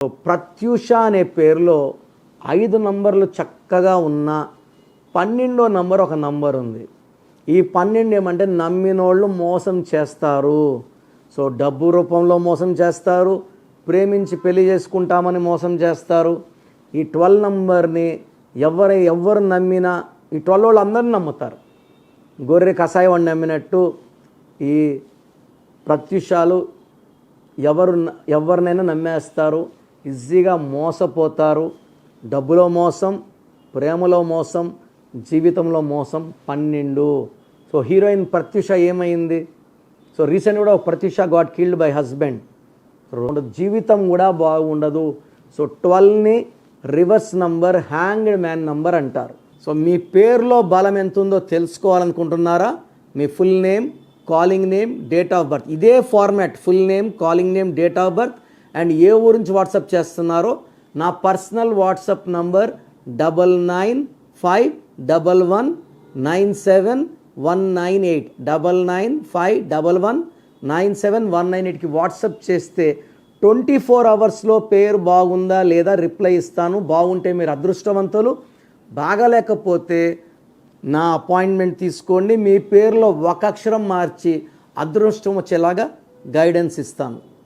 ప్రత్యూష అనే పేరులో 5 నంబర్లు చక్కగా ఉన్న 12వ నంబర్ ఒక నంబర్ ఉంది. ఈ 12 ఏమంటే నమ్మినోళ్ళు మోసం చేస్తారు. సో డబ్బు రూపంలో మోసం చేస్తారు, ప్రేమించి పెళ్లి చేసుకుంటామని మోసం చేస్తారు. ఈ 12 నంబర్ని ఎవరు నమ్మినా ఈ 12 వాళ్ళు అందరిని నమ్ముతారు. గొర్రె కషాయం నమ్మినట్టు ఈ ప్రత్యూషాలు ఎవరినైనా నమ్మేస్తారు, ఈజీగా మోసపోతారు. డబ్బులో మోసం, ప్రేమలో మోసం, జీవితంలో మోసం. 12. సో హీరోయిన్ ప్రత్యూష ఏమైంది? సో రీసెంట్ కూడా Pratyusha got killed by husband. జీవితం కూడా బాగుండదు. సో 12ని reverse number, hanged man number అంటారు. సో మీ పేరులో బలం ఎంత ఉందో తెలుసుకోవాలనుకుంటున్నారా? మీ full name, calling name, date of birth, ఇదే format, full name, calling name, date of birth and ఏ ఊరు నుంచి వాట్సాప్ చేస్తున్నారో నా పర్సనల్ వాట్సాప్ నంబర్ 9951197198 9951197198కి వాట్సాప్ చేస్తే 24 అవర్స్లో పేరు బాగుందా లేదా రిప్లై ఇస్తాను. బాగుంటే మీరు అదృష్టవంతులు, బాగాలేకపోతే నా అపాయింట్మెంట్ తీసుకోండి. మీ పేరులో ఒక అక్షరం మార్చి అదృష్టం వచ్చేలాగా గైడెన్స్ ఇస్తాను.